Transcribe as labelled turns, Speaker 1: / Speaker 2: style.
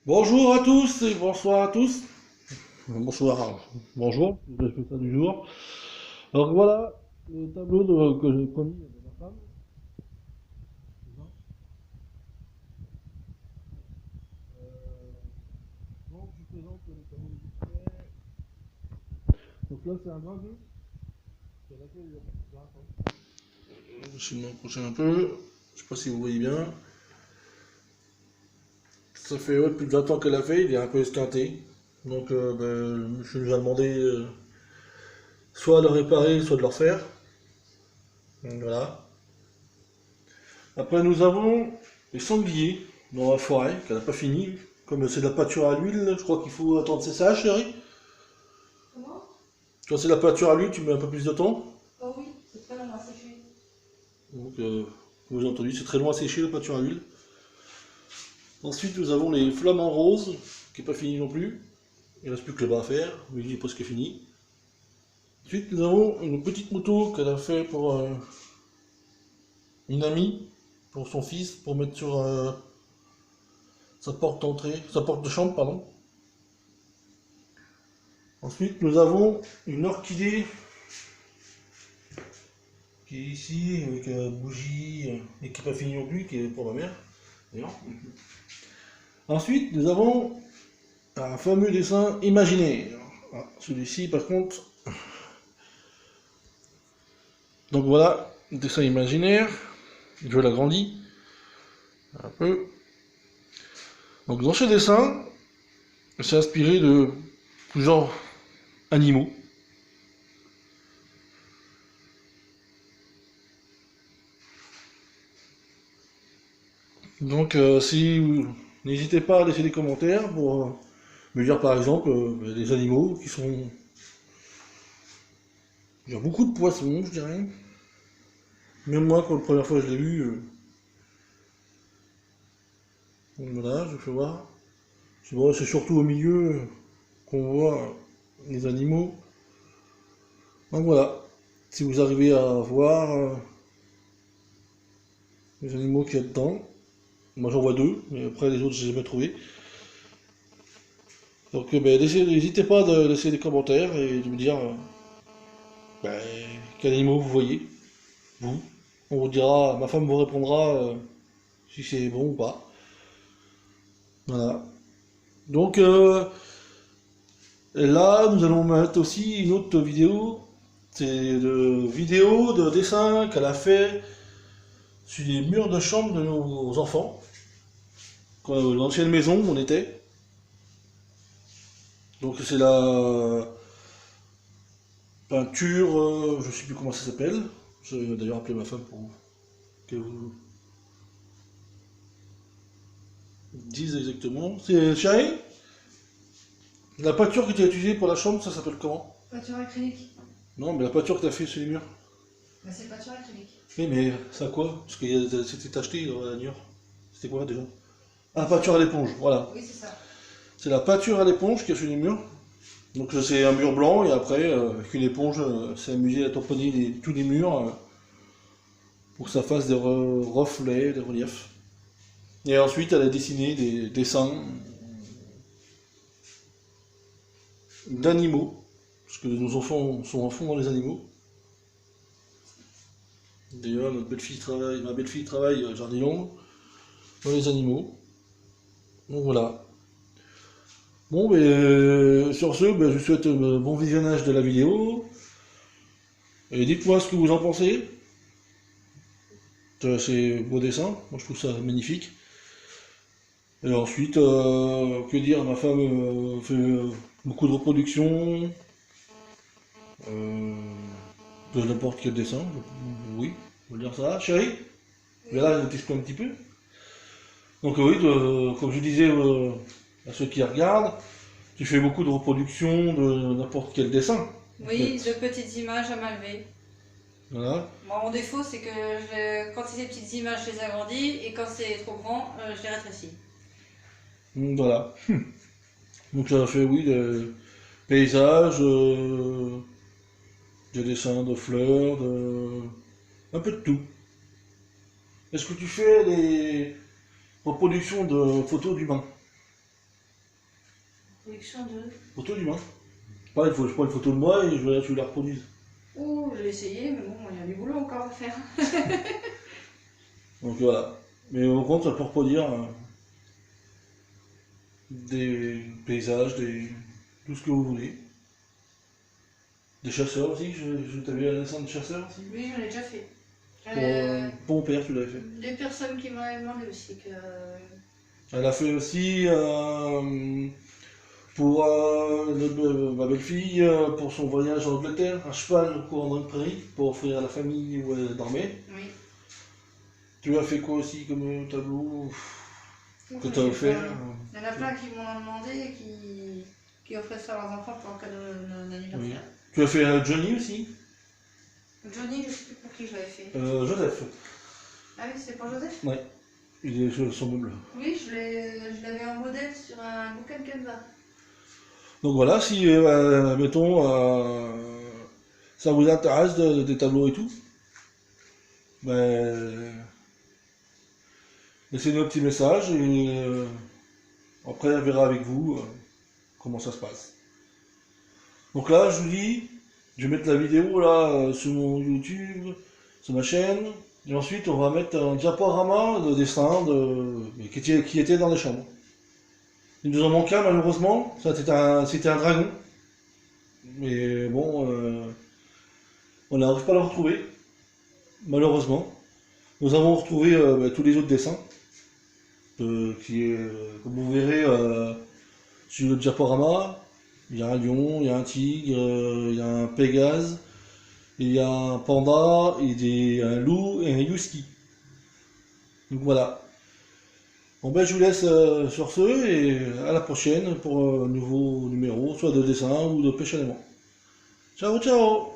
Speaker 1: Bonjour à tous et bonsoir à tous. Bonsoir, bonjour, je fais ça du jour. Alors voilà, le tableau que j'ai promis de ma femme. Donc je présente le tableau de Disney. Donc là c'est un gravé sur laquelle il y a... Je vais m'approcher un peu, je sais pas si vous voyez bien. Ça fait plus de 20 ans qu'elle a fait, il est un peu esquinté. Donc je lui ai demandé soit de le réparer, soit de le refaire. Donc, voilà. Après, nous avons les sangliers dans la forêt, qu'elle n'a pas fini. Comme c'est de la pâture à l'huile, je crois qu'il faut attendre c'est ça, chérie.
Speaker 2: Comment?
Speaker 1: Quand c'est de la pâture à l'huile, tu mets un peu plus de temps.
Speaker 2: Oh oui, c'est très long à sécher.
Speaker 1: Donc, vous avez entendu, c'est très loin à sécher la pâture à l'huile. Ensuite, nous avons les flamants roses, qui n'est pas fini non plus. Il ne reste plus que le bas à faire, mais il est presque fini. Ensuite, nous avons une petite moto qu'elle a fait pour une amie, pour son fils, pour mettre sur sa porte d'entrée, sa porte de chambre, pardon. Ensuite, nous avons une orchidée qui est ici, avec bougie, et qui n'est pas finie non plus, qui est pour ma mère, d'ailleurs. Ensuite, nous avons un fameux dessin imaginaire. Ah, celui-ci, par contre. Donc voilà, dessin imaginaire. Je l'agrandis un peu. Donc dans ce dessin, c'est inspiré de plusieurs animaux. Donc si n'hésitez pas à laisser des commentaires pour me dire par exemple des animaux qui sont... Il y a beaucoup de poissons, je dirais. Même moi, quand la première fois je l'ai vu, donc voilà, je fais voir. C'est surtout au milieu qu'on voit les animaux. Donc voilà, si vous arrivez à voir les animaux qu'il y a dedans, moi j'en vois deux, mais après les autres je les ai jamais trouvés. Donc n'hésitez pas à laisser des commentaires et de me dire ben, quels animaux vous voyez, vous. On vous dira, ma femme vous répondra si c'est bon ou pas. Voilà. Donc là, nous allons mettre aussi une autre vidéo. C'est de vidéo de dessin qu'elle a fait sur les murs de chambre de nos enfants. L'ancienne maison où on était. Donc c'est la peinture, je sais plus comment ça s'appelle. Je vais d'ailleurs appeler ma femme pour qu'elle vous dise exactement. C'est chérie, la peinture que tu as utilisée pour la chambre, ça s'appelle comment?
Speaker 2: Peinture acrylique.
Speaker 1: Non, mais la peinture que tu as fait sur les murs.
Speaker 2: Bah, c'est peinture acrylique.
Speaker 1: Oui, mais ça quoi? Parce que c'était acheté dans la Niort. C'était quoi déjà? Ah, peinture à l'éponge, voilà.
Speaker 2: Oui, c'est ça.
Speaker 1: C'est la peinture à l'éponge qui a sur les murs. Donc c'est un mur blanc et après, avec une éponge, c'est amusé à tamponner tous les murs pour que ça fasse des reflets, des reliefs. Et ensuite, elle a dessiné des dessins d'animaux, parce que nos enfants sont à fond dans les animaux. D'ailleurs, ma belle-fille travaille à Jardiland dans les animaux. Donc voilà. Bon, sur ce, je vous souhaite un bon visionnage de la vidéo. Et dites-moi ce que vous en pensez. C'est beau dessin, moi je trouve ça magnifique. Et ensuite, que dire, ma femme fait beaucoup de reproductions euh, de n'importe quel dessin. Oui, on va dire ça. Chérie, mais là, je t'explique un petit peu. Donc oui, comme je disais à ceux qui regardent, tu fais beaucoup de reproductions de n'importe quel dessin. En
Speaker 2: Oui,
Speaker 1: fait.
Speaker 2: de petites images à main levée.
Speaker 1: Voilà.
Speaker 2: Bon, mon défaut, c'est que quand c'est des petites images, je les agrandis et quand c'est trop grand, je les rétrécis.
Speaker 1: Voilà. Donc ça fait, oui, des paysages, des dessins de fleurs, un peu de tout. Est-ce que tu fais des reproductions de photos d'humains?
Speaker 2: reproduction de...
Speaker 1: Photo d'humain. Pareil, je prends une photo de moi et tu la reproduis.
Speaker 2: Oh, j'ai essayé, mais bon, il y a du boulot encore à faire.
Speaker 1: Donc voilà. Mais au contre, ça peut reproduire des paysages, tout ce que vous voulez. Des chasseurs aussi, t'avais la naissance de chasseurs aussi.
Speaker 2: Oui, j'en ai déjà fait.
Speaker 1: Pour mon père, tu l'avais fait.
Speaker 2: Des personnes qui m'avaient demandé aussi que...
Speaker 1: Elle a fait aussi pour ma belle-fille, pour son voyage en Angleterre, un cheval au courant d'une prairie, pour offrir à la famille où elle dormait.
Speaker 2: Oui.
Speaker 1: Tu as fait quoi aussi comme tableau que tu as
Speaker 2: Il
Speaker 1: offert?
Speaker 2: y en a plein qui m'en ont demandé et qui offraient ça à leurs enfants pour un cadeau d'anniversaire.
Speaker 1: Oui. Tu as fait Johnny aussi?
Speaker 2: Johnny, je sais plus pour qui je l'avais fait.
Speaker 1: Joseph.
Speaker 2: Ah oui, c'est pour Joseph?
Speaker 1: Ouais. Il est sur son meuble.
Speaker 2: Oui, je l'avais en modèle sur un bouquin de Canva.
Speaker 1: Donc voilà, si, mettons, ça vous intéresse des tableaux et tout, ben, laissez-nous un petit message et après elle verra avec vous comment ça se passe. Donc là, je vous dis, je vais mettre la vidéo là sur mon YouTube, sur ma chaîne, et ensuite on va mettre un diaporama de dessin qui était dans les chambres. Il nous en manque un malheureusement, c'était un dragon. Mais bon, on n'arrive pas à le retrouver, malheureusement. Nous avons retrouvé tous les autres dessins, comme vous verrez sur le diaporama. Il y a un lion, il y a un tigre, il y a un pégase, il y a un panda, un loup et un husky. Donc voilà. Bon ben je vous laisse sur ce et à la prochaine pour un nouveau numéro, soit de dessin ou de pêche à l'aimant. Ciao ciao!